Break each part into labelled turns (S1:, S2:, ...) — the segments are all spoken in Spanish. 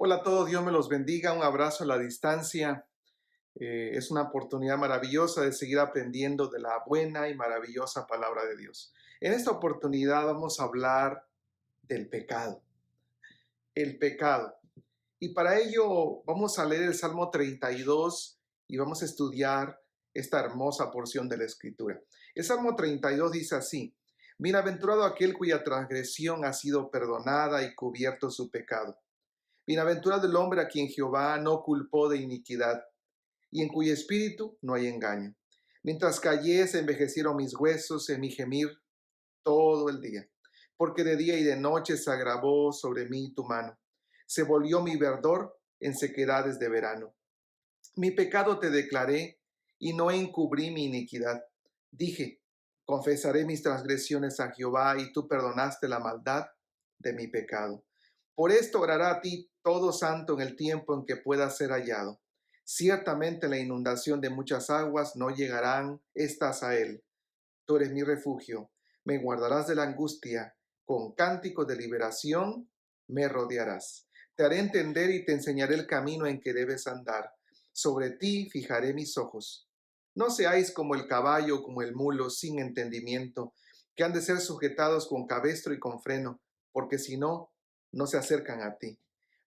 S1: Hola a todos, Dios me los bendiga, un abrazo a la distancia. Es una oportunidad maravillosa de seguir aprendiendo de la buena y maravillosa palabra de Dios. En esta oportunidad vamos a hablar del pecado, el pecado. Y para ello vamos a leer el Salmo 32 y vamos a estudiar esta hermosa porción de la Escritura. El Salmo 32 dice así: Bienaventurado aquel cuya transgresión ha sido perdonada y cubierto su pecado. Bienaventurado el hombre a quien Jehová no culpó de iniquidad, y en cuyo espíritu no hay engaño. Mientras callé, se envejecieron mis huesos en mi gemir todo el día, porque de día y de noche se agravó sobre mí tu mano. Se volvió mi verdor en sequedades de verano. Mi pecado te declaré, y no encubrí mi iniquidad. Dije: confesaré mis transgresiones a Jehová, y tú perdonaste la maldad de mi pecado. Por esto orará a ti todo santo en el tiempo en que pueda ser hallado. Ciertamente la inundación de muchas aguas no llegarán estas a él. Tú eres mi refugio, me guardarás de la angustia, con cánticos de liberación me rodearás. Te haré entender y te enseñaré el camino en que debes andar. Sobre ti fijaré mis ojos. No seáis como el caballo o como el mulo sin entendimiento, que han de ser sujetados con cabestro y con freno, porque si no, no se acercan a ti.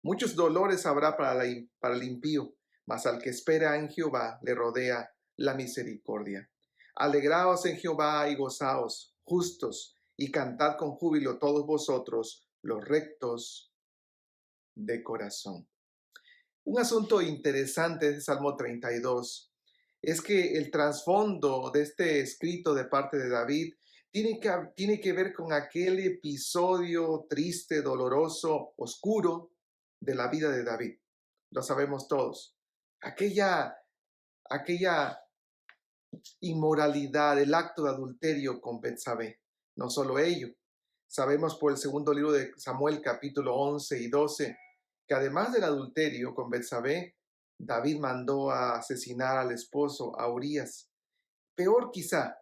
S1: Muchos dolores habrá para el impío, mas al que espera en Jehová le rodea la misericordia. Alegraos en Jehová y gozaos, justos, y cantad con júbilo todos vosotros, los rectos de corazón. Un asunto interesante de Salmo 32 es que el trasfondo de este escrito de parte de David tiene que ver con aquel episodio triste, doloroso, oscuro de la vida de David. Lo sabemos todos. Aquella inmoralidad, el acto de adulterio con Betsabé. No solo ello, sabemos por el segundo libro de Samuel, capítulo 11 y 12, que además del adulterio con Betsabé, David mandó a asesinar al esposo, a Urías. Peor quizá,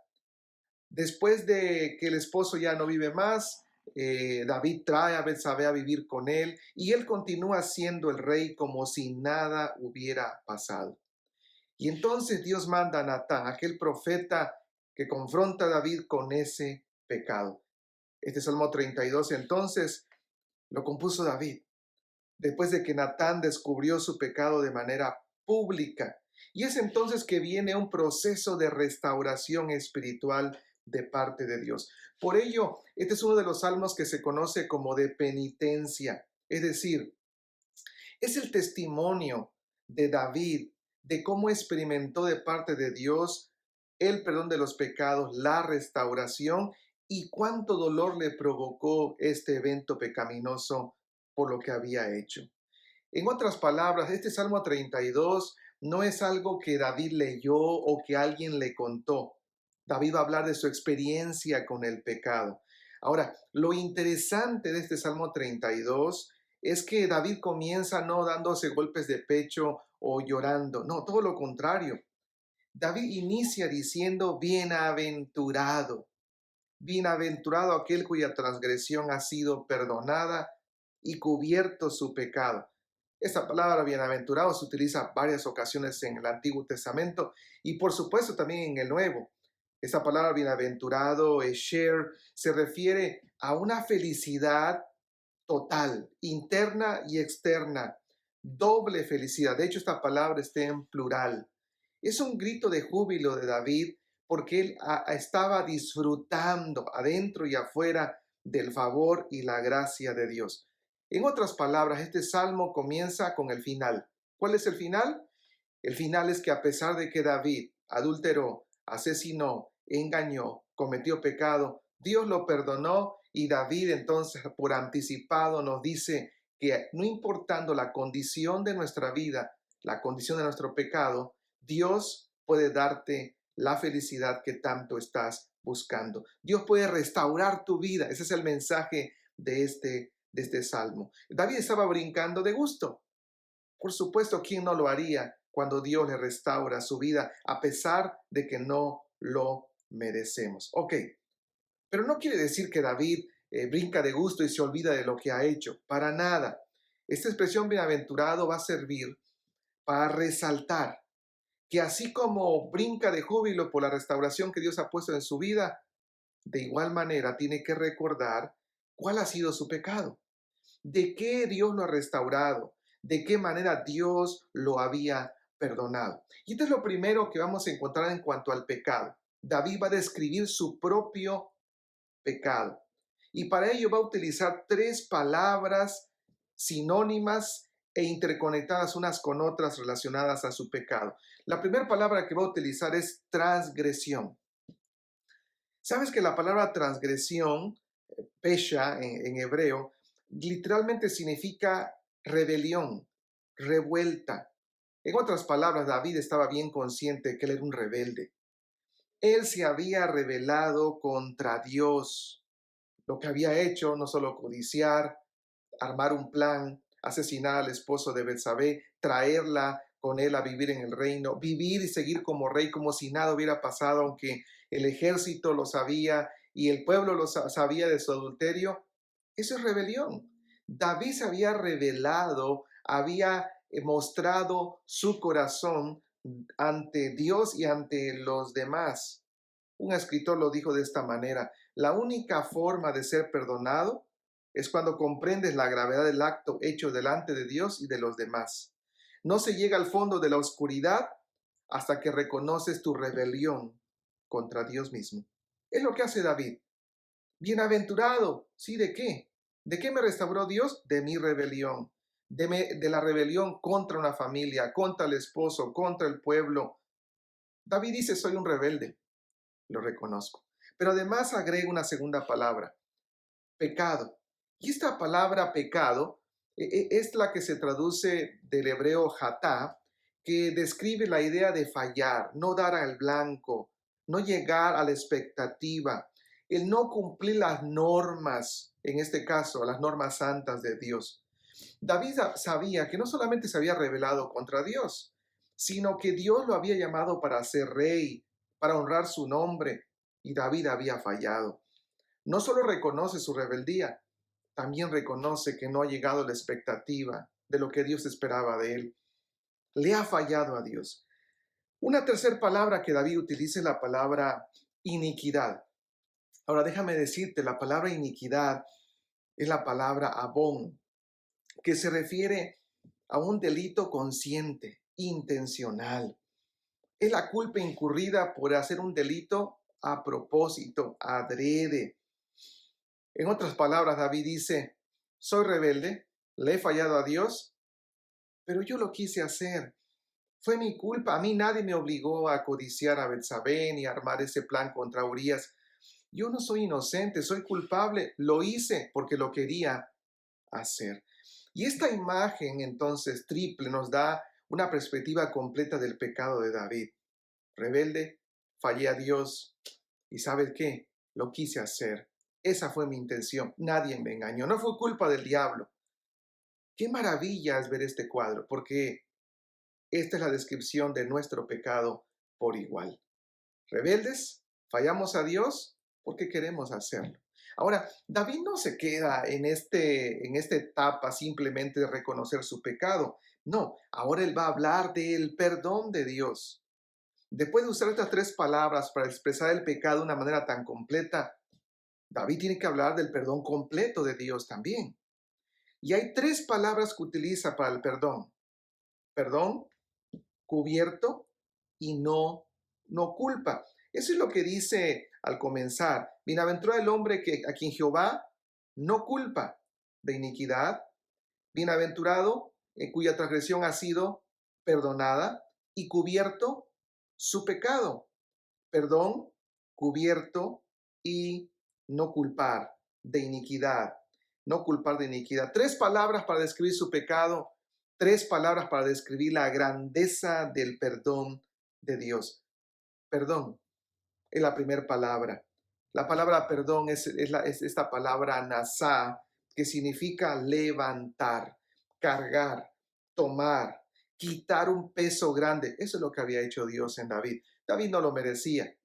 S1: después de que el esposo ya no vive más, David trae a Betsabé a vivir con él y él continúa siendo el rey como si nada hubiera pasado. Y entonces Dios manda a Natán, aquel profeta que confronta a David con ese pecado. Este Salmo 32 entonces lo compuso David, después de que Natán descubrió su pecado de manera pública. Y es entonces que viene un proceso de restauración espiritual de parte de Dios. Por ello, este es uno de los salmos que se conoce como de penitencia, es decir, es el testimonio de David de cómo experimentó de parte de Dios el perdón de los pecados, la restauración y cuánto dolor le provocó este evento pecaminoso por lo que había hecho. En otras palabras, este Salmo 32 no es algo que David leyó o que alguien le contó. David va a hablar de su experiencia con el pecado. Ahora, lo interesante de este Salmo 32 es que David comienza no dándose golpes de pecho o llorando, no, todo lo contrario. David inicia diciendo, bienaventurado, bienaventurado aquel cuya transgresión ha sido perdonada y cubierto su pecado. Esta palabra bienaventurado se utiliza varias ocasiones en el Antiguo Testamento y por supuesto también en el Nuevo. Esta palabra bienaventurado, esher, se refiere a una felicidad total, interna y externa, doble felicidad. De hecho, esta palabra está en plural. Es un grito de júbilo de David porque él estaba disfrutando adentro y afuera del favor y la gracia de Dios. En otras palabras, este salmo comienza con el final. ¿Cuál es el final? El final es que a pesar de que David adulteró, asesinó, engañó, cometió pecado, Dios lo perdonó y David entonces por anticipado nos dice que no importando la condición de nuestra vida, la condición de nuestro pecado, Dios puede darte la felicidad que tanto estás buscando. Dios puede restaurar tu vida. Ese es el mensaje de este salmo. David estaba brincando de gusto. Por supuesto, ¿quién no lo haría cuando Dios le restaura su vida a pesar de que no lo merecemos? Ok, pero no quiere decir que David brinca de gusto y se olvida de lo que ha hecho. Para nada. Esta expresión bienaventurado va a servir para resaltar que así como brinca de júbilo por la restauración que Dios ha puesto en su vida, de igual manera tiene que recordar cuál ha sido su pecado, de qué Dios lo ha restaurado, de qué manera Dios lo había perdonado. Y esto es lo primero que vamos a encontrar en cuanto al pecado. David va a describir su propio pecado. Y para ello va a utilizar tres palabras sinónimas e interconectadas unas con otras relacionadas a su pecado. La primera palabra que va a utilizar es transgresión. ¿Sabes que la palabra transgresión, pesha en hebreo, literalmente significa rebelión, revuelta? En otras palabras, David estaba bien consciente que él era un rebelde. Él se había rebelado contra Dios. Lo que había hecho, no solo codiciar, armar un plan, asesinar al esposo de Betsabé, traerla con él a vivir en el reino, vivir y seguir como rey como si nada hubiera pasado, aunque el ejército lo sabía y el pueblo lo sabía de su adulterio. Eso es rebelión. David se había revelado, había mostrado su corazón ante Dios y ante los demás. Un escritor lo dijo de esta manera: la única forma de ser perdonado es cuando comprendes la gravedad del acto hecho delante de Dios y de los demás. No se llega al fondo de la oscuridad hasta que reconoces tu rebelión contra Dios mismo. Es lo que hace David. Bienaventurado, ¿sí? ¿De qué? ¿De qué me restauró Dios? De mi rebelión, de la rebelión contra una familia, contra el esposo, contra el pueblo. David dice: soy un rebelde, lo reconozco. Pero además agrega una segunda palabra: pecado. Y esta palabra pecado es la que se traduce del hebreo hatá, que describe la idea de fallar, no dar al blanco, no llegar a la expectativa, el no cumplir las normas, en este caso, las normas santas de Dios. David sabía que no solamente se había rebelado contra Dios, sino que Dios lo había llamado para ser rey, para honrar su nombre, y David había fallado. No solo reconoce su rebeldía, también reconoce que no ha llegado a la expectativa de lo que Dios esperaba de él. Le ha fallado a Dios. Una tercera palabra que David utiliza es la palabra iniquidad. Ahora déjame decirte, la palabra iniquidad es la palabra abón, que se refiere a un delito consciente, intencional. Es la culpa incurrida por hacer un delito a propósito, adrede. En otras palabras, David dice: soy rebelde, le he fallado a Dios, pero yo lo quise hacer. Fue mi culpa. A mí nadie me obligó a codiciar a Betsabé ni a armar ese plan contra Urías. Yo no soy inocente, soy culpable. Lo hice porque lo quería hacer. Y esta imagen entonces triple nos da una perspectiva completa del pecado de David. Rebelde, fallé a Dios y ¿sabes qué? Lo quise hacer. Esa fue mi intención. Nadie me engañó. No fue culpa del diablo. Qué maravilla es ver este cuadro, porque esta es la descripción de nuestro pecado por igual. Rebeldes, fallamos a Dios porque queremos hacerlo. Ahora, David no se queda en esta etapa simplemente de reconocer su pecado. No, ahora él va a hablar del perdón de Dios. Después de usar estas tres palabras para expresar el pecado de una manera tan completa, David tiene que hablar del perdón completo de Dios también. Y hay tres palabras que utiliza para el perdón: perdón, cubierto y no culpa. Eso es lo que dice al comenzar: bienaventurado el hombre a quien Jehová no culpa de iniquidad, bienaventurado cuya transgresión ha sido perdonada y cubierto su pecado. Perdón, cubierto y no culpar de iniquidad. No culpar de iniquidad. Tres palabras para describir su pecado, tres palabras para describir la grandeza del perdón de Dios. Perdón es la primera palabra. La palabra perdón es esta palabra nasá, que significa levantar, cargar, tomar, quitar un peso grande. Eso es lo que había hecho Dios en David. David no lo merecía,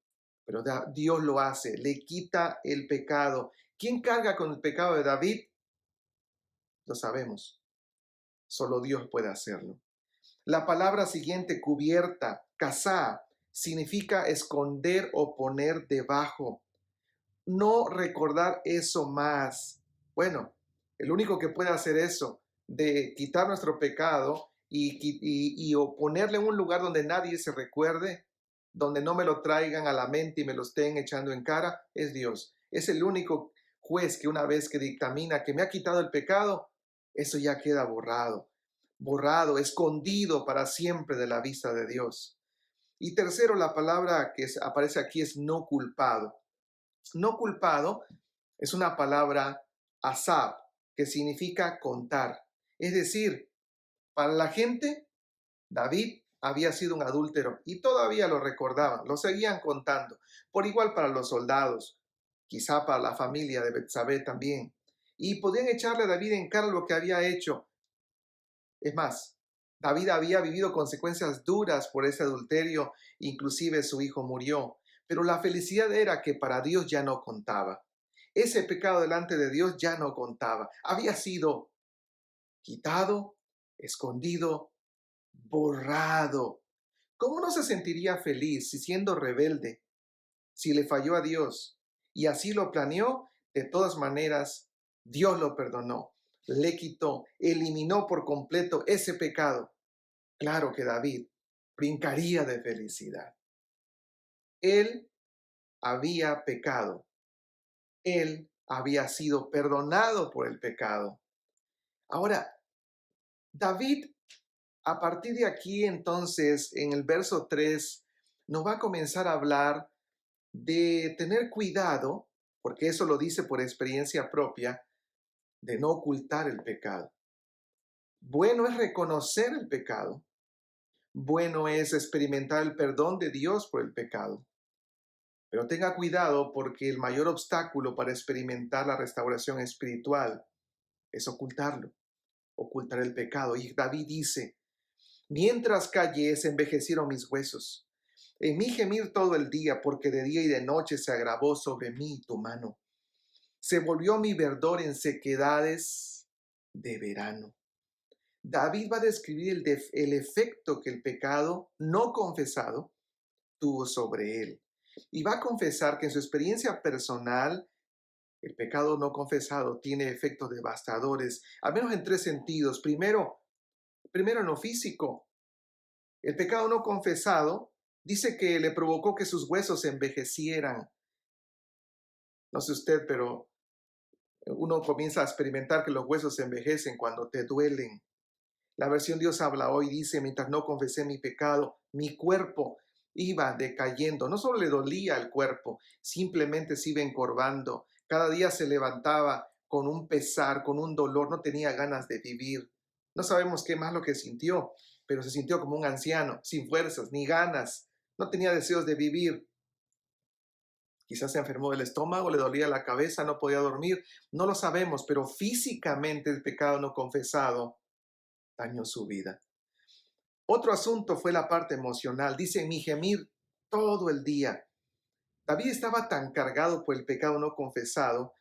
S1: pero Dios lo hace, le quita el pecado. ¿Quién carga con el pecado de David? Lo sabemos. Solo Dios puede hacerlo. La palabra siguiente, cubierta, casá, significa esconder o poner debajo. No recordar eso más. Bueno, el único que puede hacer eso, de quitar nuestro pecado y o ponerle en un lugar donde nadie se recuerde, donde no me lo traigan a la mente y me lo estén echando en cara, es Dios. Es el único juez que una vez que dictamina que me ha quitado el pecado, eso ya queda borrado, borrado, escondido para siempre de la vista de Dios. Y tercero, la palabra que aparece aquí es no culpado. No culpado es una palabra asab, que significa contar. Es decir, para la gente, David había sido un adúltero y todavía lo recordaban, lo seguían contando. Por igual para los soldados, quizá para la familia de Betsabé también. Y podían echarle a David en cara lo que había hecho. Es más, David había vivido consecuencias duras por ese adulterio, inclusive su hijo murió. Pero la felicidad era que para Dios ya no contaba. Ese pecado delante de Dios ya no contaba. Había sido quitado, escondido, borrado. ¿Cómo no se sentiría feliz si siendo rebelde, si le falló a Dios y así lo planeó? De todas maneras, Dios lo perdonó, le quitó, eliminó por completo ese pecado. Claro que David brincaría de felicidad. Él había pecado, él había sido perdonado por el pecado. Ahora, David, a partir de aquí, entonces, en el verso 3, nos va a comenzar a hablar de tener cuidado, porque eso lo dice por experiencia propia, de no ocultar el pecado. Bueno es reconocer el pecado. Bueno es experimentar el perdón de Dios por el pecado. Pero tenga cuidado porque el mayor obstáculo para experimentar la restauración espiritual es ocultarlo, ocultar el pecado. Y David dice, mientras callé, se envejecieron mis huesos. En mí gemir todo el día, porque de día y de noche se agravó sobre mí tu mano. Se volvió mi verdor en sequedades de verano. David va a describir el efecto que el pecado no confesado tuvo sobre él. Y va a confesar que en su experiencia personal, el pecado no confesado tiene efectos devastadores, al menos en tres sentidos. Primero en lo físico. El pecado no confesado dice que le provocó que sus huesos se envejecieran. No sé usted, pero uno comienza a experimentar que los huesos se envejecen cuando te duelen. La versión Dios habla hoy dice, mientras no confesé mi pecado, mi cuerpo iba decayendo. No solo le dolía el cuerpo, simplemente se iba encorvando. Cada día se levantaba con un pesar, con un dolor, no tenía ganas de vivir. No sabemos qué más lo que sintió, pero se sintió como un anciano, sin fuerzas ni ganas. No tenía deseos de vivir. Quizás se enfermó del estómago, le dolía la cabeza, no podía dormir. No lo sabemos, pero físicamente el pecado no confesado dañó su vida. Otro asunto fue la parte emocional. Dice, mi gemir todo el día. David estaba tan cargado por el pecado no confesado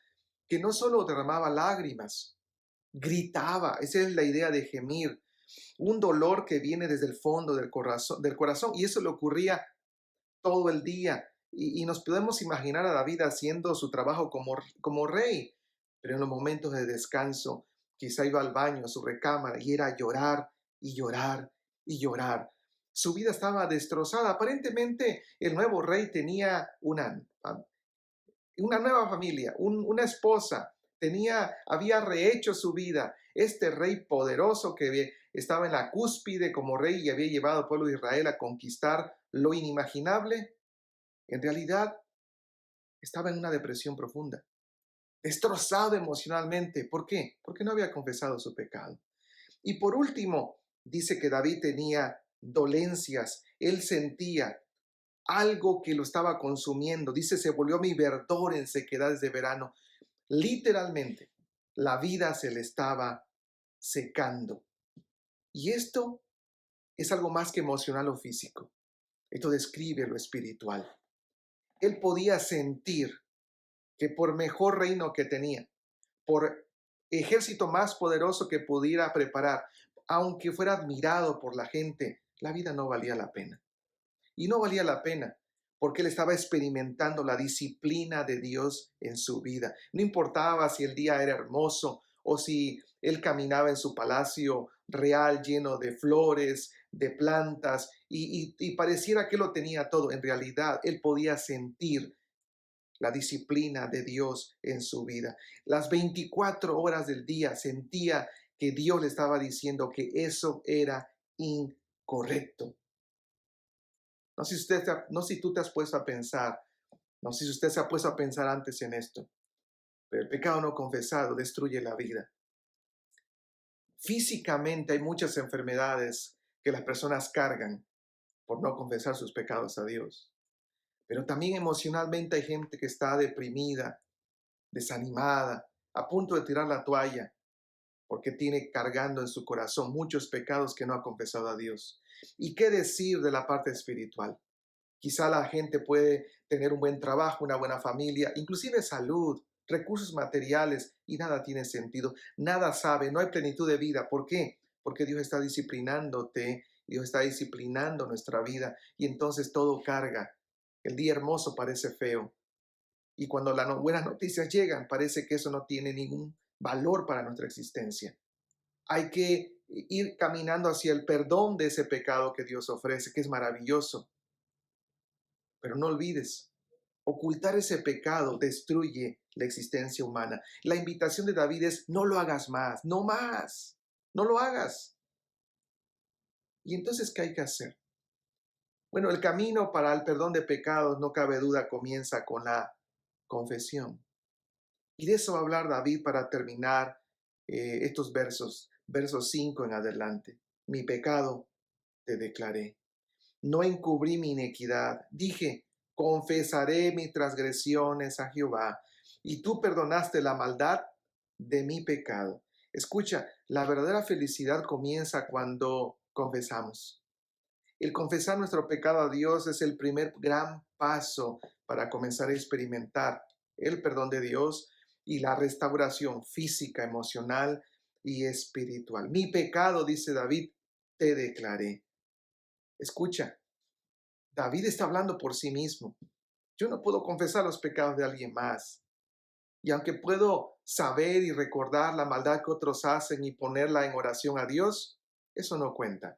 S1: que no solo derramaba lágrimas, gritaba. Esa es la idea de gemir. Un dolor que viene desde el fondo del corazón. Y eso le ocurría todo el día. Y nos podemos imaginar a David haciendo su trabajo como rey. Pero en los momentos de descanso, quizá iba al baño, a su recámara, y era llorar y llorar y llorar. Su vida estaba destrozada. Aparentemente, el nuevo rey tenía una nueva familia, una esposa, había rehecho su vida. Este rey poderoso que estaba en la cúspide como rey y había llevado al pueblo de Israel a conquistar lo inimaginable, en realidad estaba en una depresión profunda, destrozado emocionalmente. ¿Por qué? Porque no había confesado su pecado. Y por último, dice que David tenía dolencias, él sentía algo que lo estaba consumiendo. Dice, se volvió mi verdor en sequedades de verano. Literalmente, la vida se le estaba secando. Y esto es algo más que emocional o físico. Esto describe lo espiritual. Él podía sentir que por mejor reino que tenía, por ejército más poderoso que pudiera preparar, aunque fuera admirado por la gente, la vida no valía la pena. Y no valía la pena porque él estaba experimentando la disciplina de Dios en su vida. No importaba si el día era hermoso o si él caminaba en su palacio real lleno de flores, de plantas, y pareciera que lo tenía todo. En realidad, él podía sentir la disciplina de Dios en su vida. Las 24 horas del día sentía que Dios le estaba diciendo que eso era incorrecto. No sé si no sé si tú te has puesto a pensar, no sé si usted se ha puesto a pensar antes en esto, pero el pecado no confesado destruye la vida. Físicamente hay muchas enfermedades que las personas cargan por no confesar sus pecados a Dios. Pero también emocionalmente hay gente que está deprimida, desanimada, a punto de tirar la toalla, porque tiene cargando en su corazón muchos pecados que no ha confesado a Dios. ¿Y qué decir de la parte espiritual? Quizá la gente puede tener un buen trabajo, una buena familia, inclusive salud, recursos materiales, y nada tiene sentido, nada sabe, no hay plenitud de vida. ¿Por qué? Porque Dios está disciplinándote, Dios está disciplinando nuestra vida y entonces todo carga. El día hermoso parece feo y cuando las buenas noticias llegan parece que eso no tiene ningún valor para nuestra existencia. Hay que ir caminando hacia el perdón de ese pecado que Dios ofrece, que es maravilloso. Pero no olvides, ocultar ese pecado destruye la existencia humana. La invitación de David es, no lo hagas más, no más, no lo hagas. ¿Y entonces qué hay que hacer? Bueno, el camino para el perdón de pecados, no cabe duda, comienza con la confesión. Y de eso va a hablar David para terminar estos versos 5 en adelante. Mi pecado te declaré. No encubrí mi iniquidad. Dije, confesaré mis transgresiones a Jehová, y tú perdonaste la maldad de mi pecado. Escucha, la verdadera felicidad comienza cuando confesamos. El confesar nuestro pecado a Dios es el primer gran paso para comenzar a experimentar el perdón de Dios y la restauración física, emocional y espiritual. Mi pecado, dice David, te declaré. Escucha, David está hablando por sí mismo. Yo no puedo confesar los pecados de alguien más. Y aunque puedo saber y recordar la maldad que otros hacen y ponerla en oración a Dios, eso no cuenta.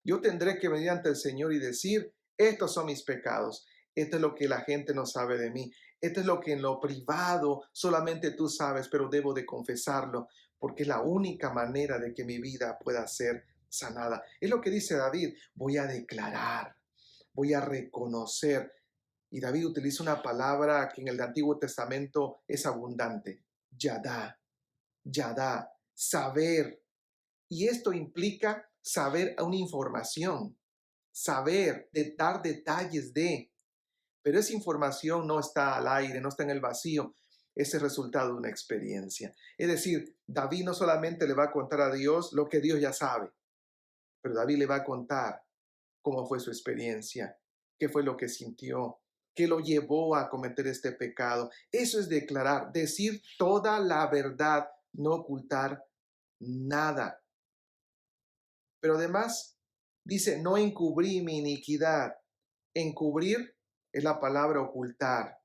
S1: Yo tendré que venir ante el Señor y decir, estos son mis pecados. Esto es lo que la gente no sabe de mí. Esto es lo que en lo privado solamente tú sabes, pero debo de confesarlo, porque es la única manera de que mi vida pueda ser sanada. Es lo que dice David, voy a declarar, voy a reconocer. Y David utiliza una palabra que en el Antiguo Testamento es abundante, yadá, yadá, saber. Y esto implica saber una información, saber, de dar detalles de, pero esa información no está al aire, no está en el vacío, es el resultado de una experiencia. Es decir, David no solamente le va a contar a Dios lo que Dios ya sabe, pero David le va a contar cómo fue su experiencia, qué fue lo que sintió, qué lo llevó a cometer este pecado. Eso es declarar, decir toda la verdad, no ocultar nada. Pero además dice, no encubrí mi iniquidad. Encubrir es la palabra ocultar.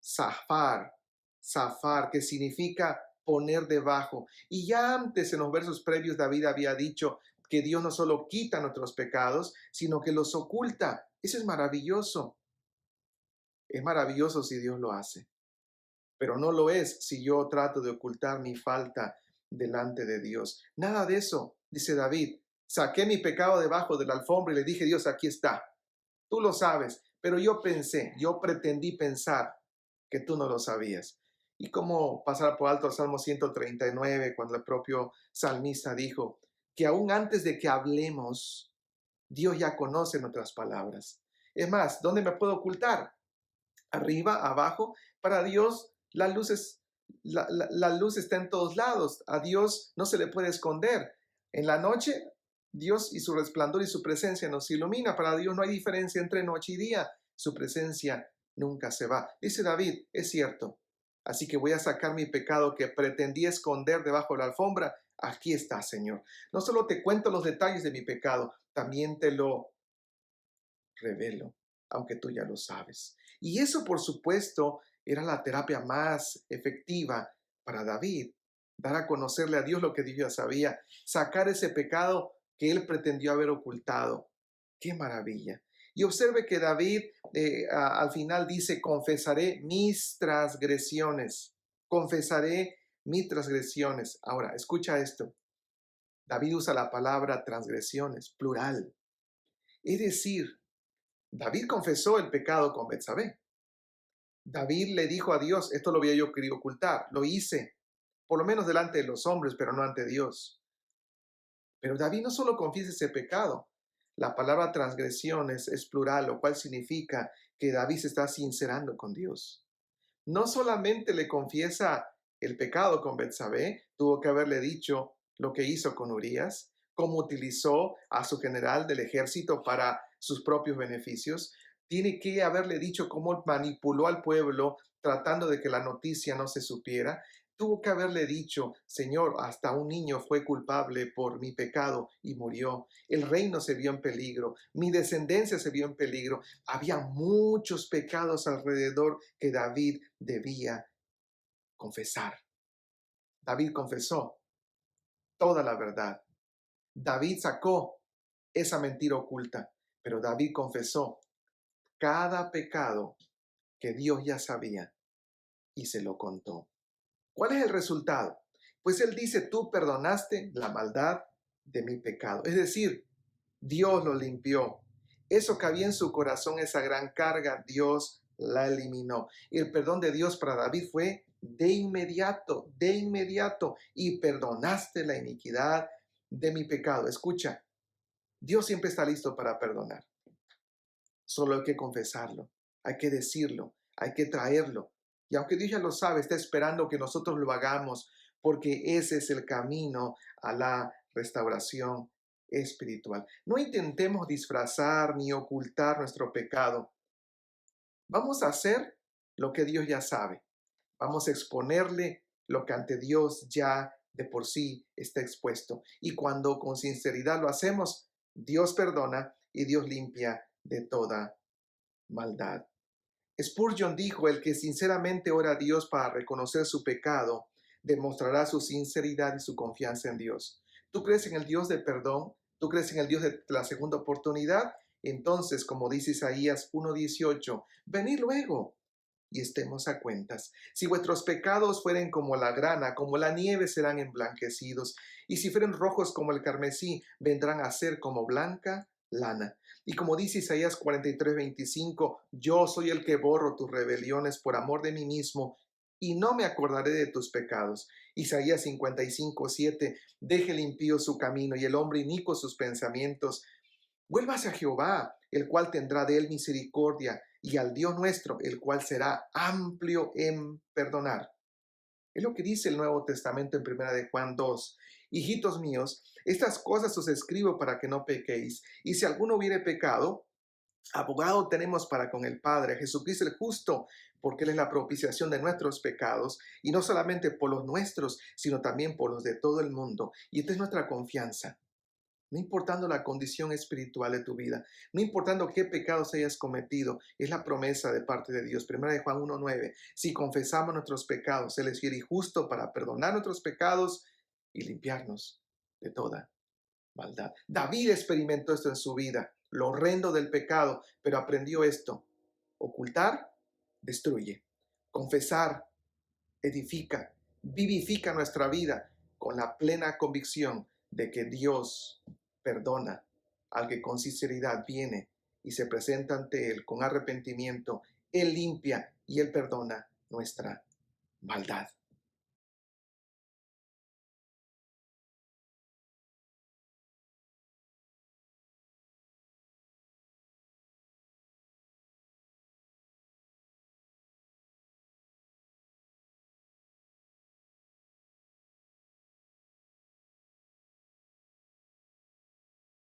S1: Zafar, zafar, que significa poner debajo. Y ya antes, en los versos previos, David había dicho que Dios no solo quita nuestros pecados, sino que los oculta. Eso es maravilloso. Es maravilloso si Dios lo hace, pero no lo es si yo trato de ocultar mi falta delante de Dios. Nada de eso, dice David. Saqué mi pecado debajo de la alfombra y le dije, Dios, aquí está. Tú lo sabes, pero yo pensé, yo pretendí pensar que tú no lo sabías. Y cómo pasar por alto el Salmo 139, cuando el propio salmista dijo que aún antes de que hablemos, Dios ya conoce nuestras palabras. Es más, ¿dónde me puedo ocultar? Arriba, abajo. Para Dios, la luz está en todos lados. A Dios no se le puede esconder. En la noche, Dios y su resplandor y su presencia nos ilumina. Para Dios no hay diferencia entre noche y día. Su presencia nunca se va. Dice David, es cierto. Así que voy a sacar mi pecado que pretendí esconder debajo de la alfombra. Aquí está, Señor. No solo te cuento los detalles de mi pecado, también te lo revelo, aunque tú ya lo sabes. Y eso, por supuesto, era la terapia más efectiva para David, dar a conocerle a Dios lo que Dios ya sabía, sacar ese pecado que él pretendió haber ocultado. ¡Qué maravilla! Y observe que David al final dice, confesaré mis transgresiones. Ahora, escucha esto. David usa la palabra transgresiones, plural. Es decir, David confesó el pecado con Betsabé. David le dijo a Dios, esto lo había yo querido ocultar, lo hice, por lo menos delante de los hombres, pero no ante Dios. Pero David no solo confiesa ese pecado, la palabra transgresiones es plural, lo cual significa que David se está sincerando con Dios. No solamente le confiesa el pecado con Betsabé, tuvo que haberle dicho lo que hizo con Urías, cómo utilizó a su general del ejército para sus propios beneficios. Tiene que haberle dicho cómo manipuló al pueblo tratando de que la noticia no se supiera. Tuvo que haberle dicho, Señor, hasta un niño fue culpable por mi pecado y murió. El reino se vio en peligro, mi descendencia se vio en peligro. Había muchos pecados alrededor que David debía confesar. David confesó toda la verdad. David sacó esa mentira oculta, pero David confesó cada pecado que Dios ya sabía y se lo contó. ¿Cuál es el resultado? Pues él dice, tú perdonaste la maldad de mi pecado. Es decir, Dios lo limpió. Eso que había en su corazón, esa gran carga, Dios la eliminó. Y el perdón de Dios para David fue de inmediato. Y perdonaste la iniquidad de mi pecado. Escucha, Dios siempre está listo para perdonar. Solo hay que confesarlo, hay que decirlo, hay que traerlo. Y aunque Dios ya lo sabe, está esperando que nosotros lo hagamos, porque ese es el camino a la restauración espiritual. No intentemos disfrazar ni ocultar nuestro pecado. Vamos a hacer lo que Dios ya sabe. Vamos a exponerle lo que ante Dios ya de por sí está expuesto. Y cuando con sinceridad lo hacemos, Dios perdona y Dios limpia de toda maldad. Spurgeon dijo, el que sinceramente ora a Dios para reconocer su pecado, demostrará su sinceridad y su confianza en Dios. ¿Tú crees en el Dios del perdón? ¿Tú crees en el Dios de la segunda oportunidad? Entonces, como dice Isaías 1:18, venid luego y estemos a cuentas. Si vuestros pecados fueren como la grana, como la nieve serán emblanquecidos, y si fueren rojos como el carmesí, vendrán a ser como blanca lana. Y como dice Isaías 43:25, yo soy el que borro tus rebeliones por amor de mí mismo, y no me acordaré de tus pecados. Isaías 55:7, deje el impío su camino y el hombre inicuo sus pensamientos. Vuélvase a Jehová, el cual tendrá de él misericordia, y al Dios nuestro, el cual será amplio en perdonar. Es lo que dice el Nuevo Testamento en 1 de Juan 2. Hijitos míos, estas cosas os escribo para que no pequéis. Y si alguno hubiere pecado, abogado tenemos para con el Padre, Jesucristo el justo, porque Él es la propiciación de nuestros pecados, y no solamente por los nuestros, sino también por los de todo el mundo. Y esta es nuestra confianza. No importando la condición espiritual de tu vida, no importando qué pecados hayas cometido, es la promesa de parte de Dios. Primera de Juan 1:9, si confesamos nuestros pecados, Él es fiel y justo para perdonar nuestros pecados y limpiarnos de toda maldad. David experimentó esto en su vida, lo horrendo del pecado, pero aprendió esto. Ocultar, destruye. Confesar, edifica, vivifica nuestra vida con la plena convicción de que Dios perdona al que con sinceridad viene y se presenta ante Él con arrepentimiento. Él limpia y Él perdona nuestra maldad.